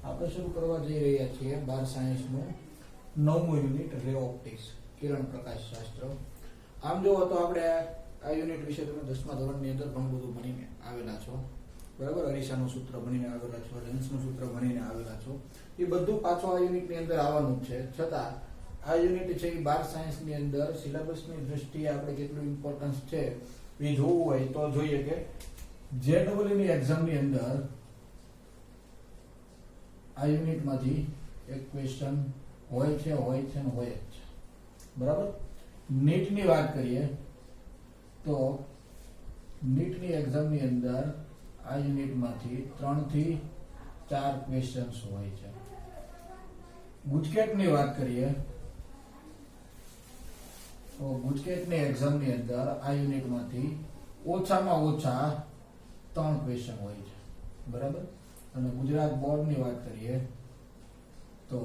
આપણે શરૂ કરવા જઈ રહ્યા છીએ 12 સાયન્સનું 9મું યુનિટ રે ઓપ્ટિક્સ કિરણ પ્રકાશ શાસ્ત્ર. આમ જોવો તો આપણે આ યુનિટ વિશે તમે 10મા ધોરણની અંદર ઘણું બધું ભણીને આવેલા છો, બરાબર. અરીસાનું સૂત્ર ભણીને આવેલા છો, લેન્સનું સૂત્ર ભણીને આવેલા છો. એ બધું પાછું આ યુનિટની અંદર આવવાનું છે. છતાં આ યુનિટ છે એ 12 સાયન્સની અંદર સિલેબસની દ્રષ્ટિએ આપણે કેટલું ઇમ્પોર્ટન્સ છે એ જોવું હોય તો જોઈએ કે જેડબલની એક્ઝામની અંદર આ યુનિટમાંથી એક ક્વેશ્ચન હોય છે ને હોય જ છે, બરાબર. નીટની વાત કરીએ તો નીટની એક્ઝામની અંદર આ યુનિટમાંથી 3 થી 4 ક્વેશ્ચન્સ હોય છે. ગુજકેટની વાત કરીએ તો ગુજકેટની એક્ઝામની અંદર આ યુનિટમાંથી ઓછામાં ઓછા 3 ક્વેશ્ચન હોય છે, બરાબર. અને ગુજરાત બોર્ડની વાત કરીએ તો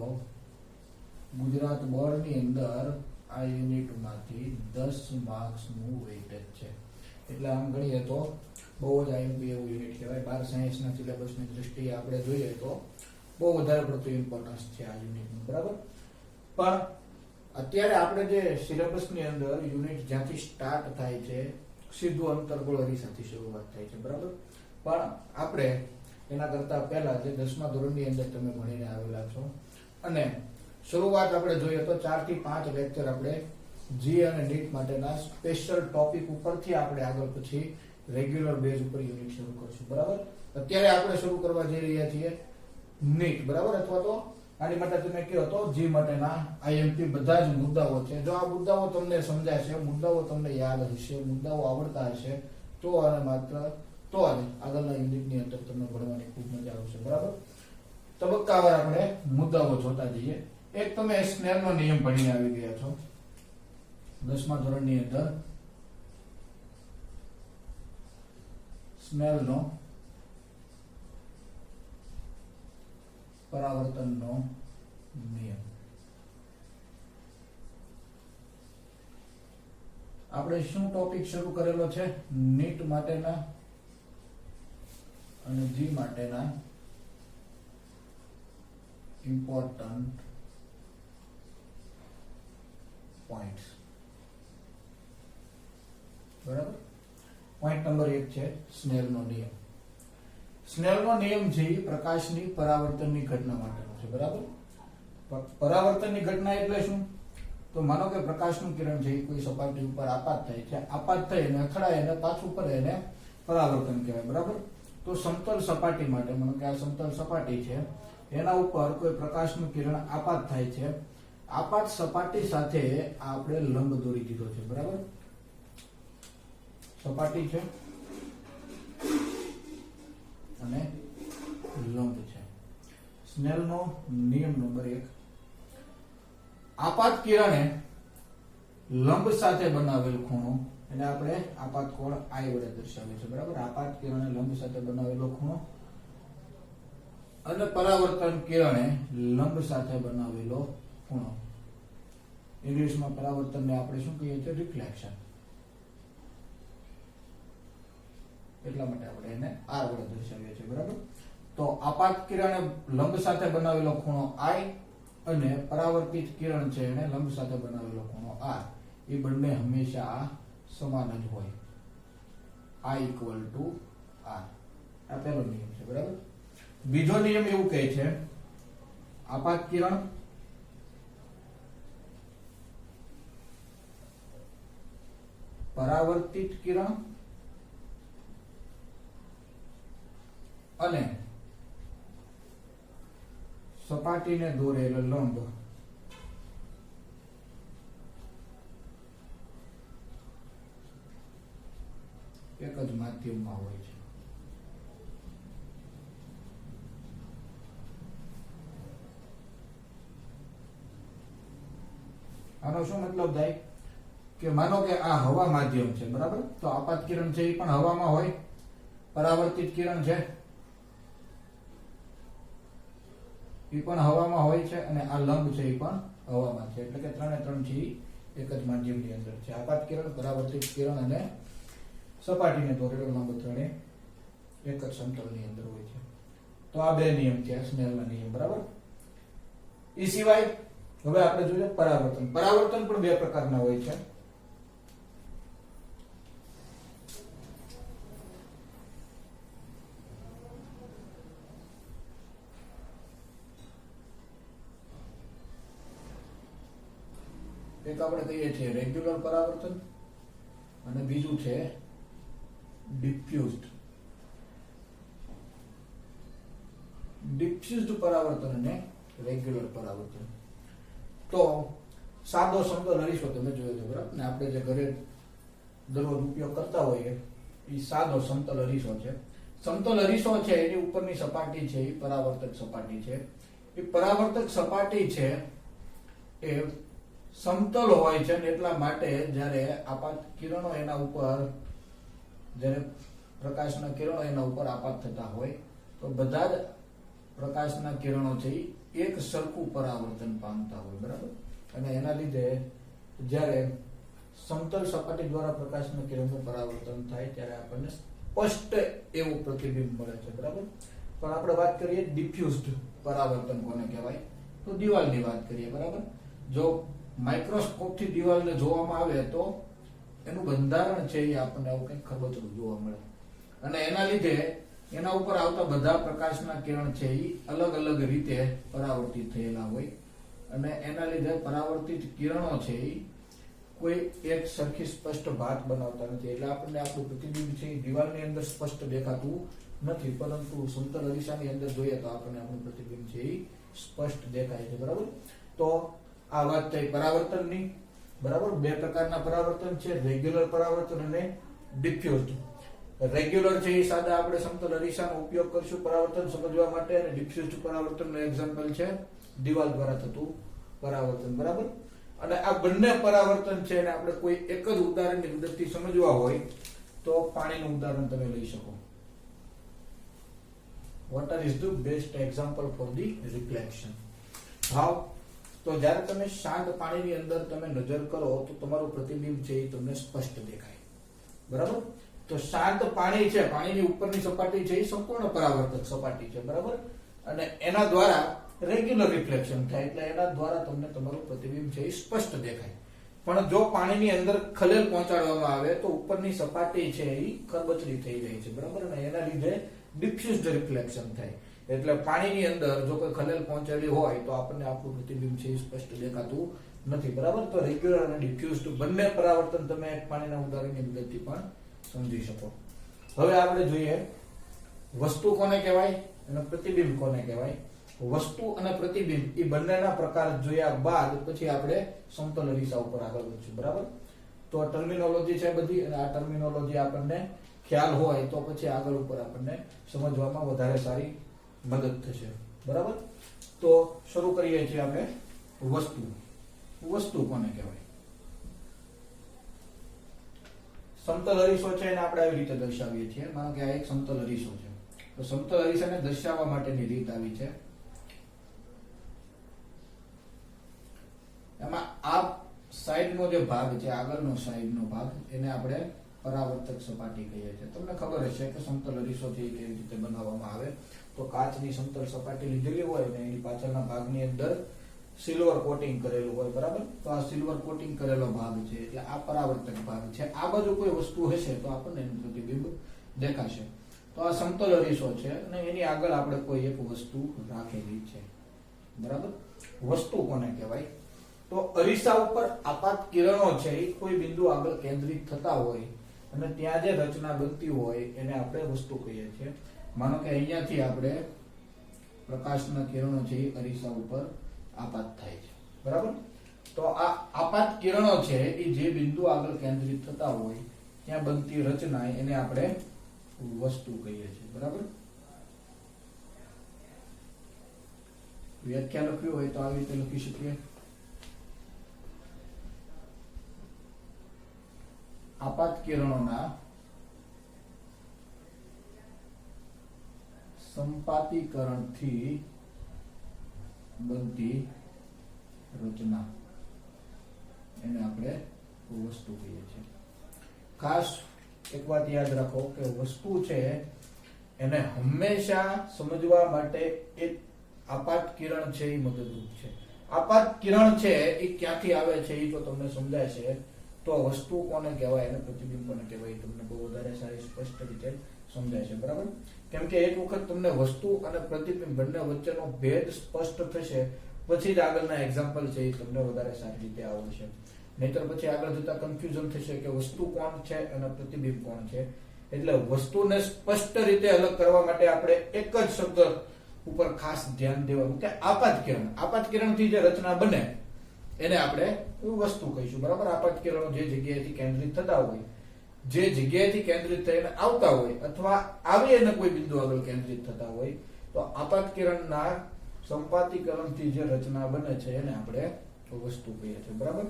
ગુજરાત બોર્ડની અંદર આ યુનિટમાંથી 10 માર્ક્સનું વેઇટેજ છે. એટલે આમ ગણીએ તો બહુ જ આઈએમપી એવું યુનિટ કહેવાય. 12 સાયન્સના સિલેબસની દ્રષ્ટિએ આપણે જોઈએ તો બહુ વધારે પડતું ઇમ્પોર્ટન્સ છે આ યુનિટનું, બરાબર. પણ અત્યારે આપણે જે સિલેબસની અંદર યુનિટ જ્યાંથી સ્ટાર્ટ થાય છે સીધું અંતર્ગોળ અરીસાથી શરૂઆત થાય છે, બરાબર. પણ આપણે એના કરતા પહેલા જે 10મા ધોરણની અંદર તમે ભણીને આવેલા છો અને શરૂઆત આપણે જોઈએ તો 4 થી 5 લેક્ચર આપણે જી અને નીટ માટેના સ્પેશિયલ ટોપિક ઉપરથી આપણે આગળ પછી રેગ્યુલર બેઝ ઉપર યુનિટ શરૂ કરશું, બરાબર. અત્યારે આપણે શરૂ કરવા જઈ રહ્યા છીએ નીટ, બરાબર. અથવા તો આની માટે તમે કહો તો જી માટેના આઈએમપી બધા જ મુદ્દાઓ છે. જો આ મુદ્દાઓ તમને સમજાશે, મુદ્દાઓ તમને યાદ હશે, મુદ્દાઓ આવડતા હશે તો અને માત્ર તો આગળના યુનિટની અંદર તમને ભણવાની ખૂબ મજા આવશે, બરાબર. તબક્કાવાર આપણે મુદ્દાઓ જોતા જઈએ. એક તમે સ્નેલનો નિયમ ભણીને આવી ગયા છો 10મા ધોરણની અંદર. સ્નેલનો પરાવર્તનનો નિયમ. આપણે શું ટોપિક શરૂ કરેલો છે? નીટ માટેના અને જી માટેના ઇમ્પોર્ટન્ટ પોઈન્ટ્સ, બરાબર. પોઈન્ટ નંબર 1 છે સ્નેલનો નિયમ. સ્નેલનો નિયમ છે એ પ્રકાશની પરાવર્તનની ઘટના માટેનો છે, બરાબર. પરાવર્તનની ઘટના એટલે શું? તો માનો કે પ્રકાશનું કિરણ છે એ કોઈ સપાટી ઉપર આપાત થાય છે, આપાત થઈ અને અથડાય અને પાછું પડે એને પરાવર્તન કહેવાય, બરાબર. તો સમતલ સપાટી માટે માનો કે આ સમતલ સપાટી છે, એના ઉપર કોઈ પ્રકાશનું કિરણ આપાત થાય છે. આપાત સપાટી સાથે આપણે લંબ દોરી દીધો છે, બરાબર. સપાટી છે અને લંબ છે. સ્નેલનો નિયમ નંબર 1, આપાત કિરણે લંબ સાથે બનાવેલ ખૂણો એને આપણે આપાત કોણ I વડે દર્શાવીએ છીએ, બરાબર. આપાત કિરણે લંબ સાથે બનાવેલો ખૂણો અને પરાવર્તન કિરણે લંબ સાથે બનાવેલો ખૂણો. ઇંગ્લિશમાં પરાવર્તનને આપણે શું કહીએ છીએ? રિફ્લેક્શન. એટલા માટે આપણે એને R વડે દર્શાવીએ છીએ, બરાબર. તો આપાત કિરણે લંબ સાથે બનાવેલો ખૂણો I અને પરાવર્તિત કિરણ છે એને લંબ સાથે બનાવેલો ખૂણો R, એ બંને હંમેશા સમાન જ હોય. I = R. આ પહેલો નિયમ છે, બરાબર. બીજો નિયમ એવું કહે છે આપાત કિરણ પરાવર્તિત કિરણ અને સપાટીને દોરેલ લંબ એક જ માધ્યમમાં હોય છે. આનો શું મતલબ થાય કે માનો કે આ હવા માધ્યમ છે, બરાબર. તો આપાત કિરણ છે એ પણ હવામાં હોય, પરાવર્તિત કિરણ છે એ પણ હવામાં હોય છે અને આ લંબ છે એ પણ હવામાં છે. એટલે કે 3 એ 3 છે એક જ માધ્યમની અંદર છે. આપાત કિરણ, પરાવર્તિત કિરણ અને સપાટીને દોરેલો લંબ ત્રણે એક જ સમતલની અંદર હોય છે. તો તો આ બે નિયમ થયા સ્નેલના નિયમ, બરાબર. એ સિવાય હવે આપણે જોઈએ પરાવર્તન. પરાવર્તન પણ બે પ્રકારના હોય છે. એક આપણે કહીએ છીએ રેગ્યુલર પરાવર્તન અને બીજું છે ડિફ્યુઝડ. ડિફ્યુઝડ પરાવર્તન અને રેગ્યુલર પરાવર્તન. તો સાદો સમતલ અરીસો તમે જોયો છો, બરાબર ને? આપણે જે ઘરે દરરોજ ઉપયોગ કરતા હોઈએ એ સાદો સમતલ અરીસો છે. સમતલ અરીસો છે એની ઉપરની સપાટી છે એ પરાવર્તક સપાટી છે. એ પરાવર્તક સપાટી છે એ સમતલ હોય છે ને એટલા માટે જ્યારે આપાત કિરણો એના ઉપર, જ્યારે પ્રકાશના કિરણો એના ઉપર આપાત થતા હોય તો બધા જ પ્રકાશના કિરણો છે એ એક સરખું પરાવર્તન પામતા હોય, બરાબર. અને એના લીધે જ્યારે સમતલ સપાટી દ્વારા પ્રકાશના કિરણનું પરાવર્તન થાય ત્યારે આપણને સ્પષ્ટ એવું પ્રતિબિંબ મળે છે, બરાબર. પણ આપણે વાત કરીએ ડિફ્યુઝડ પરાવર્તન કોને કહેવાય, તો દિવાલની વાત કરીએ, બરાબર. જો માઇક્રોસ્કોપથી દિવાલને જોવામાં આવે તો એનું બંધારણ છે એ આપણને આવું કંઈક ખરબચડું જોવા મળે અને એના લીધે એના ઉપર આવતા બધા પ્રકાશના કિરણ છે એ અલગ અલગ રીતે પરાવર્તિત થયેલા હોય અને એના લીધે પરાવર્તિત કિરણો છે એ કોઈ એક સરખી સ્પષ્ટ ભાત બનાવતા નથી. એટલે આપણને આપણું પ્રતિબિંબ છે એ દિવાલની અંદર સ્પષ્ટ દેખાતું નથી, પરંતુ સમતલ અરીસાની અંદર જોઈએ તો આપણને આપણું પ્રતિબિંબ છે એ સ્પષ્ટ દેખાય છે, બરાબર. તો આ વાત થઈ પરાવર્તનની, બરાબર. બે પ્રકારના પરાવર્તન છે, રેગ્યુલર પરાવર્તન અને ડિફ્યુઝડ. રેગ્યુલર છે એ સાદા આપણે સમતલ અરીસાનો ઉપયોગ કરશું પરાવર્તન સમજવા માટે અને ડિફ્યુઝડ પરાવર્તનનું એક્ઝામ્પલ છે દિવાલ દ્વારા થતું પરાવર્તન, બરાબર. અને આ બંને પરાવર્તન છે અને આપણે કોઈ એક જ ઉદાહરણની મદદથી સમજવા હોય તો પાણીનું ઉદાહરણ તમે લઈ શકો. Water is the best example for the reflection. How? તો જ્યારે તમે શાંત પાણીની અંદર તમે નજર કરો તો તમારું પ્રતિબિંબ છે એ તમને સ્પષ્ટ દેખાય, બરાબર. તો શાંત પાણી છે, પાણીની ઉપરની સપાટી છે એ સંપૂર્ણ પરાવર્તક સપાટી છે, બરાબર. અને એના દ્વારા રેગ્યુલર રિફ્લેક્શન થાય એટલે એના દ્વારા તમને તમારું પ્રતિબિંબ છે એ સ્પષ્ટ દેખાય. પણ જો પાણીની અંદર ખલેલ પહોંચાડવામાં આવે તો ઉપરની સપાટી છે એ ખરબચડી થઈ જાય છે, બરાબર. અને એના લીધે ડિફ્યુઝડ રિફ્લેક્શન થાય. એટલે પાણીની અંદર જો કોઈ ખલેલ પહોંચેલી હોય તો આપણને આપણું પ્રતિબિંબ છે એ સ્પષ્ટ દેખાતું નથી, બરાબર. તો રેગ્યુલર અને ડિફ્યુઝડ બંને પરાવર્તન તમે પાણીના ઉદાહરણની મદદથી પણ સમજી શકો. હવે આપણે જોઈએ વસ્તુ કોને કહેવાય અને પ્રતિબિંબ કોને કહેવાય. વસ્તુ અને પ્રતિબિંબ એ બંનેના પ્રકાર જોયા બાદ પછી આપણે સમતલ અરીસા ઉપર આગળ વધીશું, બરાબર. તો ટર્મિનોલોજી છે બધી અને આ ટર્મિનોલોજી આપણને ખ્યાલ હોય તો પછી આગળ ઉપર આપણને સમજવામાં વધારે સારી મદદ થશે, બરાબર. તો શરૂ કરીએ છીએ આપણે વસ્તુ. વસ્તુ કોને કહેવાય? સમતલ અરીસો છે એને આપણે આવી રીતે દર્શાવીએ છીએ. માનો કે આ એક સમતલ અરીસો છે તો સમતલ અરીસાને દર્શાવવા માટેની રીત આવી છે. એમાં આ સાઈડનો જે ભાગ છે, આગળનો સાઈડનો ભાગ, એને આપણે પરાવર્તક સપાટી કહીએ છીએ. તમને ખબર હશે કે સમતલ અરીસો છે કેવી રીતે બનાવવામાં આવે. તો કાચની સમતલ સપાટી લીધેલી હોય ને એની પાછળના ભાગની અંદર સિલ્વર કોટિંગ કરેલું હોય, બરાબર. તો આ સિલ્વર કોટિંગ કરેલો ભાગ છે એટલે આ પરાવર્તક ભાગ છે. આ બાજુ કોઈ વસ્તુ હશે તો આપણને એનું પ્રતિબિંબ દેખાશે. તો આ સમતલ અરીસો છે અને એની આગળ આપણે કોઈ એક વસ્તુ રાખેલી છે, બરાબર. વસ્તુ કોને કહેવાય? તો અરીસા ઉપર આપાત કિરણો છે એ કોઈ બિંદુ આગળ કેન્દ્રિત થતા હોય અને ત્યાં જે રચના બનતી હોય એને આપણે વસ્તુ કહીએ છીએ. માનો કે અહીંયાથી આપણે પ્રકાશના કિરણો છે એ અરીસા ઉપર આપાત થાય છે, બરાબર. તો આ આપાત કિરણો છે એ જે બિંદુ આગળ કેન્દ્રિત થતા હોય ત્યાં બનતી રચના એને આપણે વસ્તુ કહીએ છીએ, બરાબર. વ્યાખ્યા લખ્યું હોય તો આવી રીતે લખી શકીએ. આપાત કિરણોના સંપાતીકરણથી બનતી રચના એને આપણે વસ્તુ કહીએ છીએ. ખાસ એક વાત યાદ રાખો કે વસ્તુ છે એને હંમેશા સમજવા માટે એક આપાત કિરણ છે એ મદદરૂપ છે. આપાત કિરણ છે એ ક્યાંથી આવે છે એ જો તમને સમજાય છે તો વસ્તુ કોને કહેવાય અને પ્રતિબિંબ કોને કહેવાય એ તમને બહુ વધારે સારી સ્પષ્ટ રીતે સમજાય છે. બરાબર? કેમ કે એક વખત તમને વસ્તુ અને પ્રતિબિંબ બંને વચ્ચેનો ભેદ સ્પષ્ટ થશે પછી જ આગળના એક્ઝામ્પલ છે એ તમને વધારે સારી રીતે આવડશે. નહીતર પછી આગળ જતા કન્ફ્યુઝન થશે કે વસ્તુ કોણ છે અને પ્રતિબિંબ કોણ છે. એટલે વસ્તુને સ્પષ્ટ રીતે અલગ કરવા માટે આપણે એક જ શબ્દ ઉપર ખાસ ધ્યાન દેવાનું કે આપાત કિરણ. આપાત કિરણથી જે રચના બને એને આપણે વસ્તુ કહીશું. બરાબર? આપાત કિરણો જે જગ્યાએથી કેન્દ્રિત થતા હોય, જે જગ્યાએથી કેન્દ્રિત થઈને આવતા હોય અથવા આવી અને કોઈ બિંદુ આગળ કેન્દ્રિત થતા હોય તો આપાત કિરણના સંપાતીકરણથી જે રચના બને છે એને આપણે વસ્તુ કહીએ છીએ. બરાબર?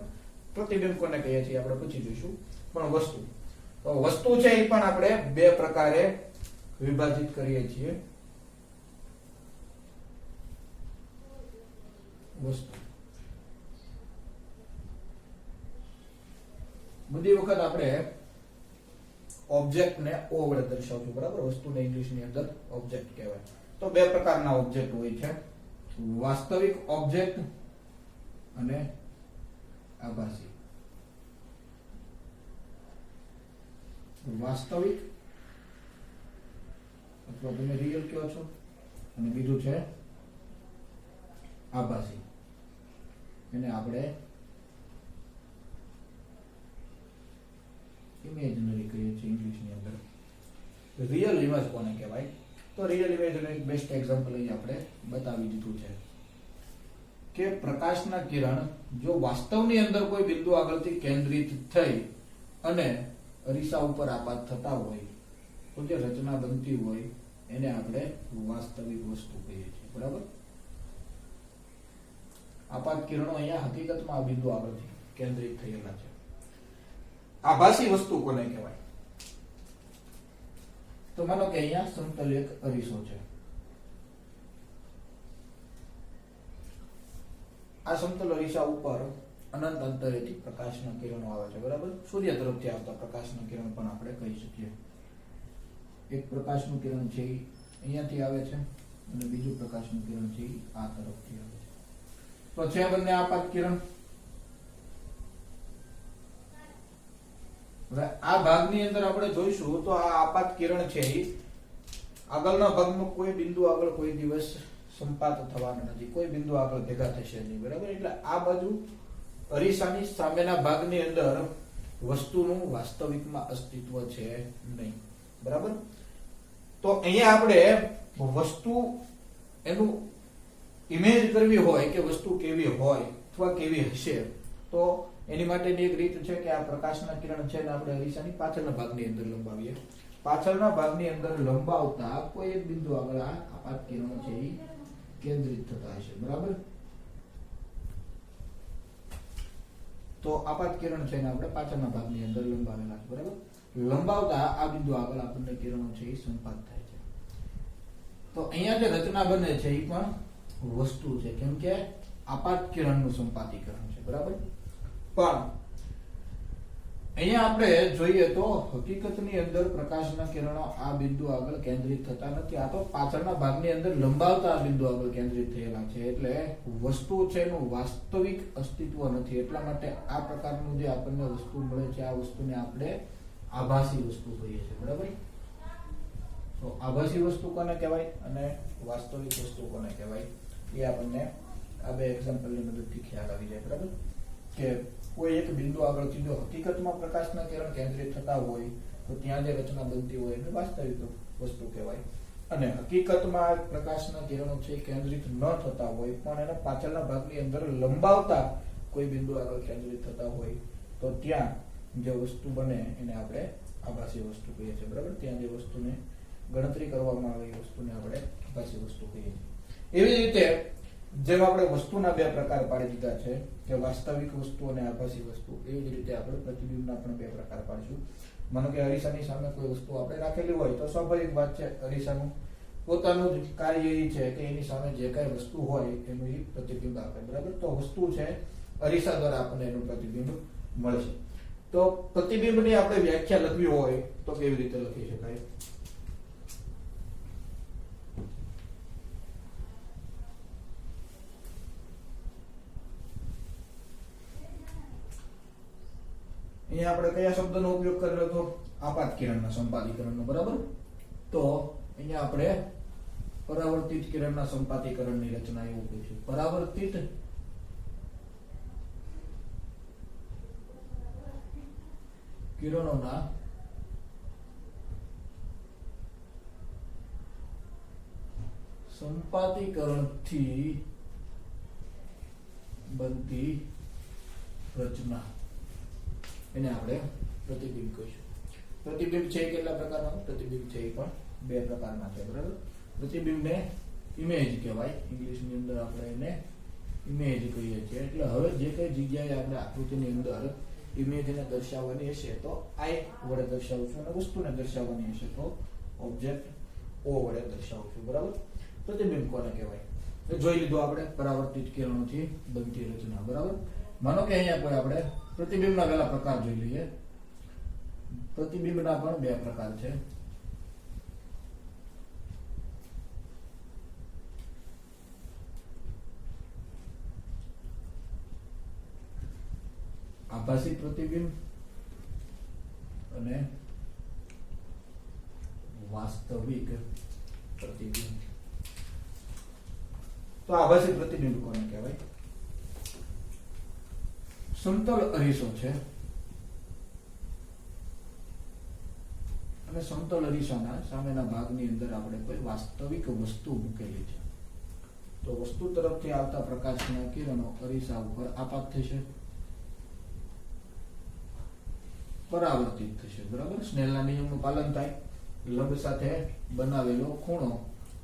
પ્રતિબિંબ કોને કહીએ છીએ આપણે પછી જોઈશું. પણ વસ્તુ તો વસ્તુ છે એ પણ આપણે બે પ્રકારે વિભાજિત કરીએ છીએ. વસ્તુ બધી વખત આપણે ઓબ્જેક્ટ ને ઓ વડે દર્શાવશું. બરાબર? વસ્તુને ઇંગ્લિશ ની અંદર ઓબ્જેક્ટ કહેવાય. તો બે પ્રકારના ઓબ્જેક્ટ હોય છે, વાસ્તવિક ઓબ્જેક્ટ અને આભાસી. વાસ્તવિક અથવા તમે રિયલ કહો છો અને બીજું છે આભાસી. એને આપણે ઇમેજનરી કહીએ છીએ ઇંગ્લિશની અંદર. રિયલ ઇમેજ કોને કહેવાય? તો રિયલ ઇમેજનું એક બેસ્ટ એક્ઝામ્પલ અહીં આપણે બતાવી દીધું છે કે પ્રકાશના કિરણ જો વાસ્તવની અંદર કોઈ બિંદુ આગળથી કેન્દ્રિત થઈ અને અરીસા ઉપર આપાત થતા હોય તો જે રચના બનતી હોય એને આપણે વાસ્તવિક વસ્તુ કહીએ છીએ. બરાબર? આપાત કિરણો અહીંયા હકીકતમાં આ બિંદુ આગળથી કેન્દ્રિત થયેલા છે. આભાસી વસ્તુ કોને કહેવાય? તો માનો કે અહીંયા સમતલ એક અરીસો છે. આ સમતલ અરીસા ઉપર અનંત અંતરેથી પ્રકાશના કિરણો આવે છે. બરાબર? સૂર્ય તરફથી આવતા પ્રકાશના કિરણ પણ આપણે કહી શકીએ. એક પ્રકાશનું કિરણ છે એ અહીંયાથી આવે છે અને બીજું પ્રકાશનું કિરણ છે એ આ તરફથી આવે છે. તો છે બંને આપાત કિરણ. હવે આ ભાગની અંદર આપણે જોઈશું તો આ આપાત કિરણ છે એ આગળના ભાગમાં કોઈ બિંદુ આગળ કોઈ દિવસ સંપાત થવાનો નથી, કોઈ બિંદુ આગળ ભેગા થશે નહીં. બરાબર? એટલે આ બાજુ અરીસાની સામેના ભાગની અંદર વસ્તુનું વાસ્તવિકમાં અસ્તિત્વ છે નહીં. બરાબર? તો અહીંયા આપણે વસ્તુ એનું ઇમેજ કરવી હોય કે વસ્તુ કેવી હોય અથવા કેવી હશે તો એની માટેની એક રીત છે કે આ પ્રકાશના કિરણ છે ને આપણે અરીસાની પાછળના ભાગની અંદર લંબાવીએ. પાછળના ભાગની અંદર લંબાવતા કોઈ એક બિંદુ આગળ આ આપાત કિરણો છે એ કેન્દ્રિત થતા હશે. બરાબર? તો આપાત કિરણ છે ને આપણે પાછળના ભાગની અંદર લંબાવેલા છે. બરાબર? લંબાવતા આ બિંદુ આગળ આપણને કિરણો છે એ સંપાત થાય છે. તો અહીંયા જે રચના બને છે એ પણ વસ્તુ છે કેમ કે આપાત કિરણનું સંપાતીકરણ છે. બરાબર? પણ અહીંયા આપણે જોઈએ તો હકીકતની અંદર પ્રકાશના કિરણો આ બિંદુ આગળ કેન્દ્રિત થતા નથી. આ તો પાછળના ભાગની અંદર લંબાવતા આ બિંદુ આગળ કેન્દ્રિત થયેલા છે. એટલે વસ્તુ છે એનું વાસ્તવિક અસ્તિત્વ નથી. એટલા માટે આ પ્રકારનું જે આપણને વસ્તુ મળે છે આ વસ્તુને આપણે આભાસી વસ્તુ કહીએ છીએ. બરાબર? તો આભાસી વસ્તુ કોને કહેવાય અને વાસ્તવિક વસ્તુ કોને કહેવાય એ આપણને આ બે એક્ઝામ્પલની મદદથી ખ્યાલ આવી જાય. બરાબર? કે કોઈ એક બિંદુ આગળથી જો હકીકતમાં પ્રકાશના કિરણ કેન્દ્રિત થતા હોય તો ત્યાં જે રચના બનતી હોય એને વાસ્તવિક વસ્તુ કહેવાય. અને હકીકતમાં પ્રકાશના કિરણો છે કેન્દ્રિત ન થતા હોય પણ એના પાછળના ભાગની અંદર લંબાવતા કોઈ બિંદુ આગળ કેન્દ્રિત થતા હોય તો ત્યાં જે વસ્તુ બને એને આપણે આભાસી વસ્તુ કહીએ છીએ. બરાબર? ત્યાં જે વસ્તુને ગણતરી કરવામાં આવે એ વસ્તુને આપણે આભાસી વસ્તુ કહીએ છીએ. એવી રીતે જેમ આપણે વસ્તુના બે પ્રકાર પાડી દીધા છે કે વાસ્તવિક વસ્તુ અને આભાસી વસ્તુ, એવી જ રીતે આપણે પ્રતિબિંબના પણ બે પ્રકાર પાડીશું. માનો કે અરીસાની સામે કોઈ વસ્તુ આપણે રાખેલી હોય તો સ્વાભાવિક વાત છે અરીસાનું પોતાનું જ કાર્ય એ છે કે એની સામે જે કઈ વસ્તુ હોય એનું એ પ્રતિબિંબ આપે. બરાબર? તો વસ્તુ છે અરીસા દ્વારા આપણને એનું પ્રતિબિંબ મળશે. તો પ્રતિબિંબની આપણે વ્યાખ્યા લખવી હોય તો કેવી રીતે લખી શકાય? અહીંયા આપણે કયા શબ્દનો ઉપયોગ કરેલો હતો? આપાત કિરણના સંપાદીકરણનો, બરાબર. તો અહીંયા આપણે પરાવર્તિત કિરણના સંપાદીકરણની રચના એવું પૂછ્યું. પરાવર્તિત કિરણોના સંપાદીકરણથી બનતી રચના, એને આપણે પ્રતિબિંબ કહીશું. પ્રતિબિંબ છે એ કેટલા પ્રકારના? પ્રતિબિંબ છે એ પણ બે પ્રકારના છે, બરાબર. પ્રતિબિંબને ઇમેજ કહેવાય, ઇંગ્લિશની અંદર આપણે એને ઇમેજ કહીએ છીએ. એટલે હવે જે કઈ જગ્યાએ આપણે આકૃતિની અંદર ઇમેજને દર્શાવવાની હશે તો આઈ વડે દર્શાવશું, અને વસ્તુને દર્શાવવાની હશે તો ઓબ્જેક્ટ ઓ વડે દર્શાવશું, બરાબર. પ્રતિબિંબ કોને કહેવાય? જોઈ લીધું આપણે પરાવર્તિત કિરણોથી બનતી રચના, બરાબર. માનો કે અહીંયા કોઈ આપણે પ્રતિબિંબના પહેલા પ્રકાર જોઈ લઈએ. પ્રતિબિંબના પણ બે પ્રકાર છે. આભાસી પ્રતિબિંબ અને વાસ્તવિક પ્રતિબિંબ. તો આભાસી પ્રતિબિંબ કોને કહેવાય? સમતલ અરીસો છે અને સમતલ અરીસાના સામેના ભાગની અંદર આપણે કોઈ વાસ્તવિક વસ્તુ મૂકેલી છે. તો વસ્તુ તરફથી આવતા પ્રકાશના કિરણો અરીસા ઉપર આપાત થશે, પરાવર્તિત થશે, બરાબર. સ્નેલના નિયમનું પાલન થાય. લંબ સાથે બનાવેલો ખૂણો,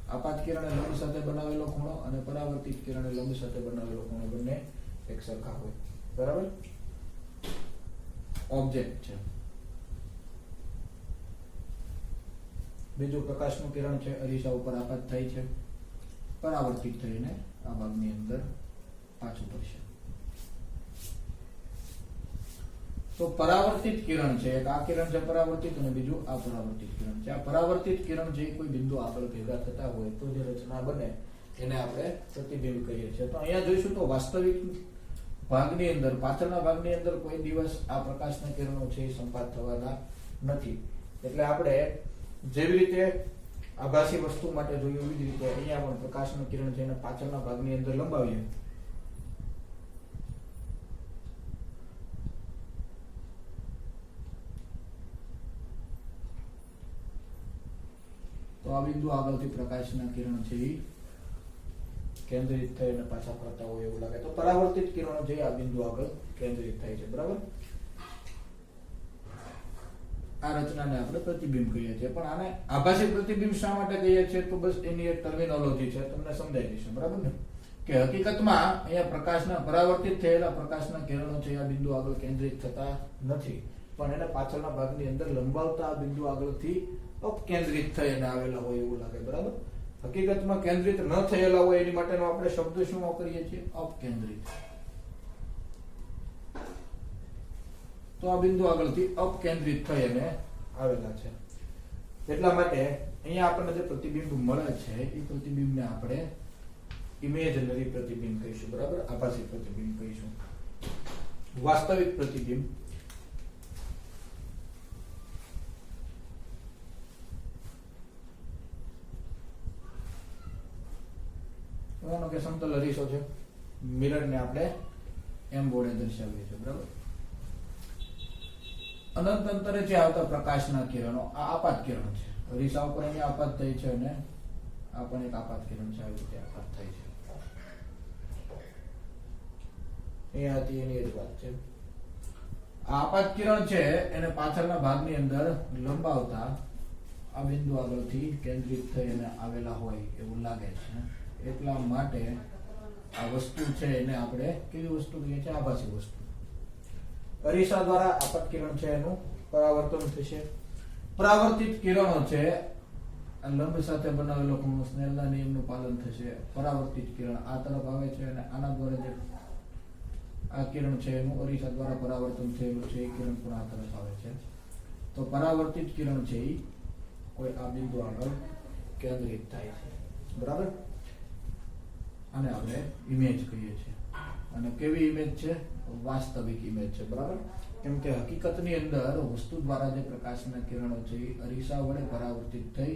આપાત કિરણે લંબ સાથે બનાવેલો ખૂણો અને પરાવર્તિત કિરણે લંબ સાથે બનાવેલો ખૂણો બંને એક સરખા હોય, બરાબર. ઓબ્જેક્ટ છે. બીજું પ્રકાશનું કિરણ છે, અરીસા ઉપર આપાત થાય છે, પરાવર્તિત થઈને આ ભાગની અંદર પાછું પડશે. તો પરાવર્તિત કિરણ છે, એક આ કિરણ છે પરાવર્તિત અને બીજું આ પરાવર્તિત કિરણ છે. આ પરાવર્તિત કિરણ જે કોઈ બિંદુ આગળ ભેગા થતા હોય તો જે રચના બને એને આપણે પ્રતિબિંબ કહીએ છીએ. તો અહીંયા જોઈશું તો વાસ્તવિક ભાગની અંદર, પાછળના ભાગની અંદર કોઈ દિવસ આ પ્રકાશના કિરણો છે એ સંપાત થવાના નથી. એટલે આપણે જેવી રીતે આભાસી વસ્તુ માટે જોયું એવી જ રીતે અહીંયા પણ પ્રકાશનું કિરણ છે એને પાછળના ભાગની અંદર લંબાવીએ તો આ બિંદુ આગળથી પ્રકાશના કિરણ છે એ કેન્દ્રિત થઈને પાછા ફરતા હોય એવું લાગે. તો પરાવર્તિત કિરણો છે આ બિંદુ આગળ કેન્દ્રિત થાય છે, બરાબર. આ રચનાને આપણે પ્રતિબિંબ કહીએ છીએ. પણ આને આભાસી પ્રતિબિંબ શા માટે કહીએ છીએ? તો બસ એની એક ટર્મિનોલોજી છે, તમને સમજાઈ જશે, બરાબર ને. કે હકીકતમાં અહીંયા પ્રકાશના પરાવર્તિત થયેલા પ્રકાશના કિરણો છે આ બિંદુ આગળ કેન્દ્રિત થતા નથી, પણ એને પાછળના ભાગની અંદર લંબાવતા આ બિંદુ આગળથી અપકેન્દ્રિત થઈને આવેલા હોય એવું લાગે, બરાબર. હકીકતમાં કેન્દ્રિત ન થયેલા હોય એની માટેનો આપણે શબ્દ શું વાપરીએ છીએ? અપકેન્દ્રિત. તો આ બિંદુ આગળથી અપકેન્દ્રિત થઈને આવેલા છે. એટલા માટે અહીંયા આપણને જે પ્રતિબિંબ મળે છે એ પ્રતિબિંબને આપણે ઇમેજનરી પ્રતિબિંબ કહીશું, બરાબર. આભાસી પ્રતિબિંબ કહીશું. વાસ્તવિક પ્રતિબિંબ માનો કે સમતલ અરીસો છે, મિરરને આપણે એમ વડે દર્શાવીએ છીએ, બરાબર. અનંત અંતરે જે આવતા પ્રકાશના કિરણો આ આપાત કિરણ છે. અરીસા ઉપર અહીંયા આપાત થઈ છે અને આ પણ એક આપાત કિરણ છે, આવી રીતે આપાત થઈ છે. અહીંયા હતી એની જ વાત છે. આ આપાત કિરણ છે એને પાછળના ભાગની અંદર લંબાવતા આ બિંદુ આગળથી કેન્દ્રિત થઈને આવેલા હોય એવું લાગે છે. એટલા માટે આ વસ્તુ છે એને આપણે કેવી વસ્તુ કહીએ છીએ? આભાસી વસ્તુ. અરીસા દ્વારા આપાત કિરણ છે એનું પરાવર્તન થશે. પરાવર્તિત કિરણો છે લંબ સાથે બનાવેલો ખૂણો, સ્નેલના નિયમનું પાલન થશે. પરાવર્તિત કિરણ આ તરફ આવે છે અને આના દ્વારા જે આ કિરણ છે એનું અરીસા દ્વારા પરાવર્તન થયેલું છે એ કિરણ પણ આ તરફ આવે છે. તો પરાવર્તિત કિરણ છે એ કોઈ આ બિંદુ આગળ કેન્દ્રિત થાય છે, બરાબર. આને આપણે ઇમેજ કહીએ છીએ. અને કેવી ઇમેજ છે? વાસ્તવિક ઇમેજ છે, બરાબર. કેમ કે હકીકતની અંદર વસ્તુ દ્વારા જે પ્રકાશના કિરણો છે એ અરીસા વડે પરાવર્તિત થઈ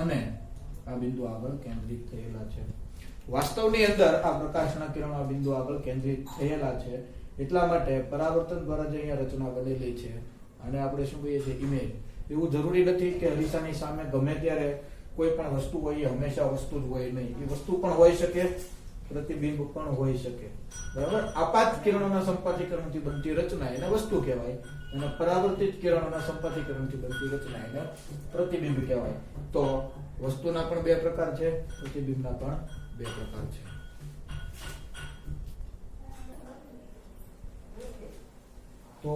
અને આ બિંદુ આગળ કેન્દ્રિત થયેલા છે. વાસ્તવની અંદર આ પ્રકાશના કિરણો આ બિંદુ આગળ કેન્દ્રિત થયેલા છે, એટલા માટે પરાવર્તન દ્વારા જે અહીંયા રચના બનેલી છે અને આપણે શું કહીએ છીએ ઇમેજ. એવું જરૂરી નથી કે અરીસાની સામે ગમે ત્યારે કોઈ પણ વસ્તુ હોય, એ હંમેશા વસ્તુ જ હોય નહીં. એ વસ્તુ પણ હોઈ શકે, પ્રતિબિંબ પણ હોઈ શકે. બરાબર. આપાત કિરણોના સંપાતીકરણથી બનતી રચના એને વસ્તુ કહેવાય અને પરાવર્તિત કિરણોના સંપાતીકરણથી બનતી રચના એને પ્રતિબિંબ કહેવાય. તો વસ્તુના પણ બે પ્રકાર છે, પ્રતિબિંબના પણ બે પ્રકાર છે. તો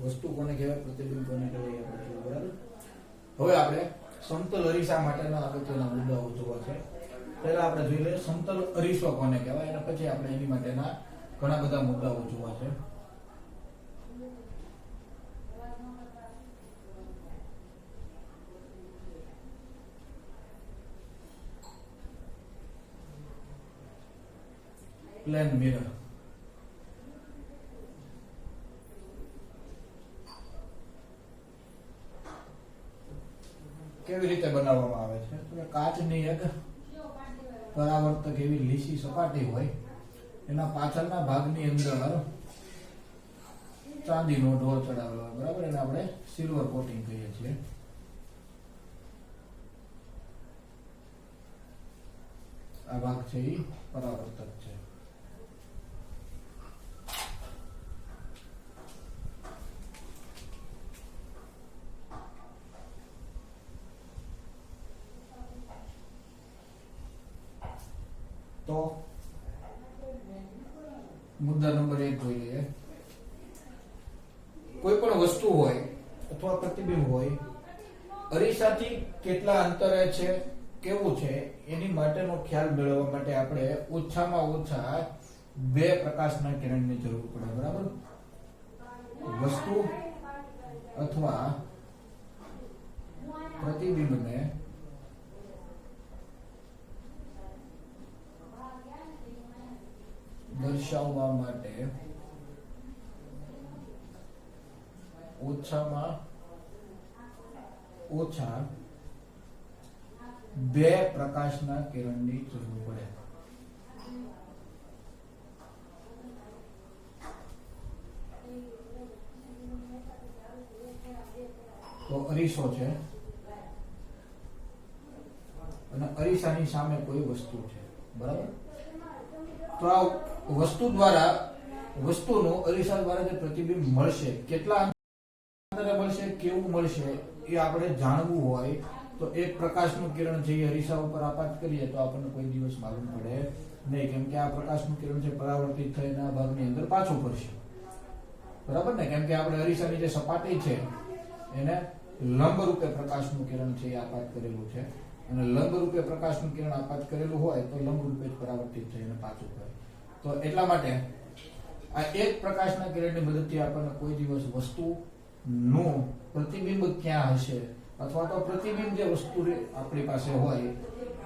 વસ્તુ કોને કહેવાય, પ્રતિબિંબ કોને કહેવાય, બરાબર. હવે આપણે સમતલ અરીસા માટેના અગત્યના મુદ્દાઓ જોવા છે. પહેલા આપણે જોઈ લઈએ સમતલ અરીસો કોને કહેવાય અને પછી આપણે એની માટેના ઘણા બધા મુદ્દાઓ જોવા છે. Plane mirror. કેવી રીતે બનાવવામાં આવે છે? તો કાચની એક પરાવર્તક એવી લીસી સપાટી હોય, એના પાછળના ભાગની અંદર ચાંદીનો ઢોળ ચડાવેલો હોય, બરાબર. એને આપણે સિલ્વર કોટિંગ કહીએ છીએ. આ ભાગ છે એ પરાવર્તક છે. તો મુદ્દા નંબર 1 જોઈ લઈએ. કોઈ પણ વસ્તુ હોય અથવા પ્રતિબિંબ હોય, અરીસાથી કેટલા અંતરે છે, કેવું છે, એની માટેનો ખ્યાલ મેળવવા માટે આપણે ઓછામાં ઓછા બે પ્રકાશના કિરણની જરૂર પડે, બરાબર. વસ્તુ અથવા પ્રતિબિંબને દર્શાવવા માટે ઓછામાં ઓછા બે પ્રકાશના કિરણની જરૂર પડે. તો અરીસો છે અને અરીસાની સામે કોઈ વસ્તુ છે, બરાબર. તો આ વસ્તુ દ્વારા, વસ્તુનું અરીસા દ્વારા જે પ્રતિબિંબ મળશે, કેટલા અંતરે મળશે, કેવું મળશે, એ આપણે જાણવું હોય તો એક પ્રકાશનું કિરણ છે એ અરીસા ઉપર આપાત કરીએ તો આપણને કોઈ દિવસ માલુમ પડે નહીં, કેમ કે આ પ્રકાશનું કિરણ છે પરાવર્તિત થઈને આ ભાગની અંદર પાછું પડશે, બરાબર ને. કેમ કે આપણે અરીસાની જે સપાટી છે એને લંબ રૂપે પ્રકાશનું કિરણ છે એ આપાત કરેલું છે, અને લંબ રૂપે પ્રકાશનું કિરણ આપાત કરેલું હોય તો લંબ રૂપે જ પરાવર્તિત થઈને પાછું પડે. તો એટલા માટે આ એક પ્રકાશના કિરણની મદદથી આપણને કોઈ દિવસ વસ્તુનું પ્રતિબિંબ ક્યાં હશે અથવા તો પ્રતિબિંબ જે વસ્તુ આપણી પાસે હોય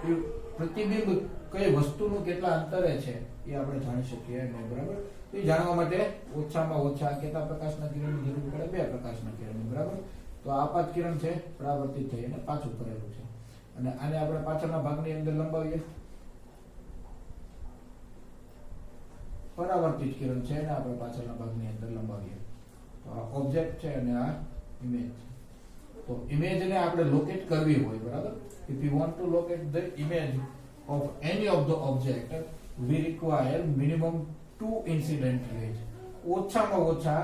એ પ્રતિબિંબ કઈ વસ્તુનું કેટલા અંતરે છે એ આપણે જાણી શકીએ નહીં, બરાબર. તો એ જાણવા માટે ઓછામાં ઓછા કેટલા પ્રકાશના કિરણની જરૂર પડે? બે પ્રકાશના કિરણની, બરાબર. તો આપાત કિરણ છે પરાવર્તિત થઈને પાછું કરેલું છે અને આને આપણે પાછળના ભાગની અંદર લંબાવીએ. પરાવર્તિત કિરણ છે અને આપણે પાછળના ભાગની અંદર લંબાવીએ. તો આ ઓબ્જેક્ટ છે અને આ ઇમેજ છે. તો ઇમેજને આપણે લોકેટ કરવી હોય, બરાબર. If you want to locate the image of any of the object, we require minimum 2 incident rays. ઓછામાં ઓછા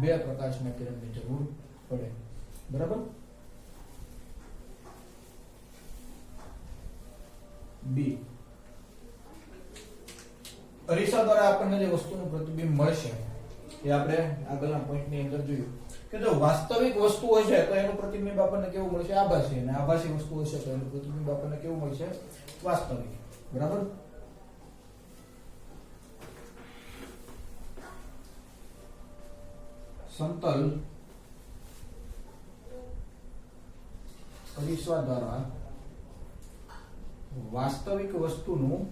બે પ્રકાશના કિરણની જરૂર પડે, બરાબર. બી, અરીસા દ્વારા આપણને જે વસ્તુનું પ્રતિબિંબ મળશે એ આપણે આગળના પોઈન્ટની અંદર જોયું કે જો વાસ્તવિક વસ્તુ હશે તો એનું પ્રતિબિંબ આપણને કેવું મળશે? આભાસી. અને આભાસી વસ્તુ હશે તો એનું પ્રતિબિંબ આપણને કેવું મળશે? વાસ્તવિક, બરાબર. સમતલ અરીસા દ્વારા વાસ્તવિક વસ્તુનું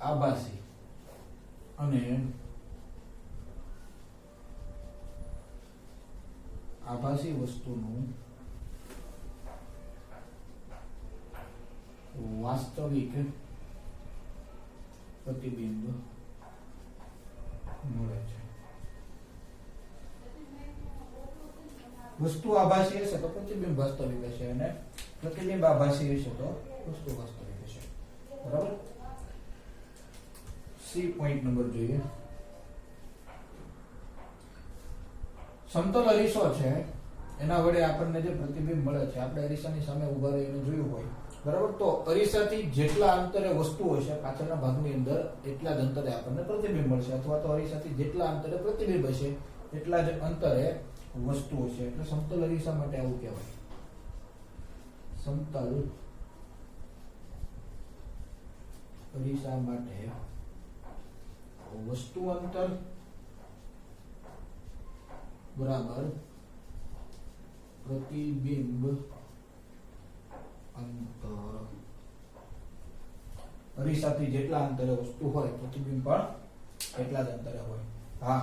આભાસી અને આભાસી વસ્તુનું વાસ્તવિક પ્રતિબિંબ મળે છે. વસ્તુ આભાસી હશે તો પ્રતિબિંબ વાસ્તવિક હશે અને પ્રતિબિંબ આભાસી હશે તો વસ્તુ વાસ્તવિક હશે. બરાબર. સી પોઈન્ટ નંબર જોઈએ. સમતલ અરીસો છે એના વડે આપણને જે પ્રતિબિંબ મળે છે, આપણે અરીસાની સામે ઉભા રહીને જોયું હોય, બરાબર, તો અરીસાથી જેટલા અંતરે વસ્તુ હશે પાછળના ભાગની અંદર એટલા જ અંતરે આપણને પ્રતિબિંબ મળશે, અથવા તો અરીસાથી જેટલા અંતરે પ્રતિબિંબ હશે એટલા જ અંતરે વસ્તુ હશે. એટલે સમતલ અરીસા માટે આવું કહેવાય. સમતલ અરીસા માટે વસ્તુ અંતર બરાબર પ્રતિબિંબ અંતર. અરીસાથી જેટલા અંતરે વસ્તુ હોય પ્રતિબિંબ પણ એટલા જ અંતરે હોય. હા,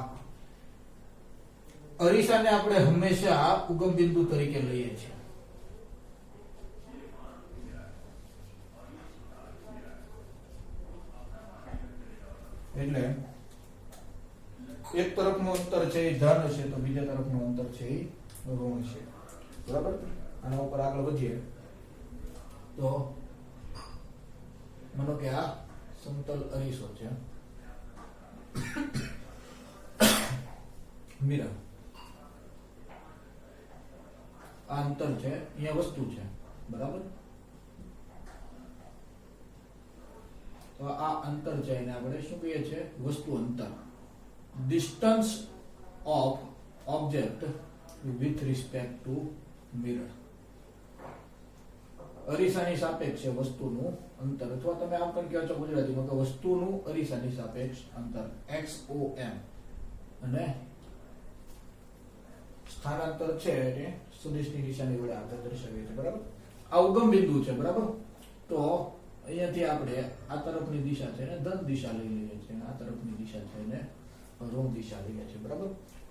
અરીસાને આપણે હંમેશા ઉગમ બિંદુ તરીકે લઈએ છીએ. એટલે એક તરફનું અંતર છે એ ધન હશે તો બીજા તરફનું અંતર છે એ ઋણ છે. બરાબર. આના ઉપર આગળ વધીએ તો માનો કે આ સમતલ અરીસો છે, મિરર, આ અંતર છે, અહીંયા વસ્તુ છે. બરાબર. તો આ અંતર છે એને આપણે શું કહીએ છીએ? વસ્તુ અંતર. Distance of object with respect to mirror. અરીસાની સાપેક્ષે વસ્તુનું અંતર, અથવા તમે આમ પણ કહો છો ગુજરાતીમાં કે વસ્તુનું અરીસાની સાપેક્ષ અંતર, XOM. અને સ્થાનાંતર છે એટલે સદિશની નિશાની વડે આપણે દર્શાવીએ છીએ. બરાબર. આ ઉગમ બિંદુ છે. બરાબર. તો અહીંયાથી આપણે આ તરફની દિશા છે ને ધન દિશા લઈ લઈએ છીએ, આ તરફની દિશા છે ને ઋણ દિશા લઈએ છીએ. બરાબર.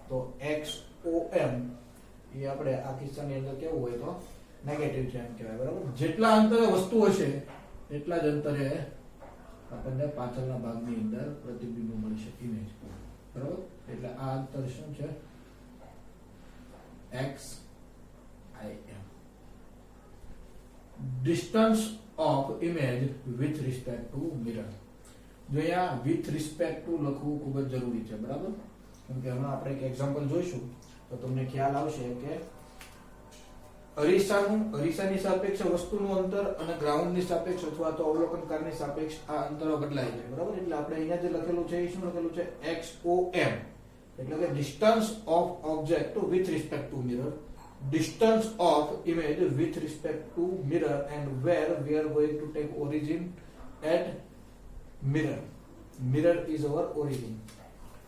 તો XOM એ આપણે આ કિસ્સાની અંદર કેવું હોય તો નેગેટિવ છે એમ કહેવાય. બરાબર. જેટલા અંતરે વસ્તુ હશે એટલા જ અંતરે આપણને પાછળના ભાગની અંદર પ્રતિબિંબ મળશે, ઇમેજ. બરાબર. એટલે આ અંતર શું છે? XIM. Distance of image with respect to mirror. જો અહીંયા વિથ રિસ્પેક્ટ ટુ લખવું ખૂબ જ જરૂરી છે. બરાબર. કેમ કે હમણાં આપણે એક એક્ઝામ્પલ જોઈશું તો તમને ખ્યાલ આવશે કે અરીસાની સાપેક્ષે વસ્તુનું અંતર અને ગ્રાઉન્ડની સાપેક્ષ અથવા તો અવલોકનકારની સાપેક્ષ આ અંતરો બદલાય છે. બરાબર. એટલે આપણે અહીંયા જે લખેલું છે એ શું લખેલું છે? XOM. એટલે કે distance of object with respect to mirror, distance of image with respect to mirror, and where we are going to take origin at mirror. Mirror is our origin,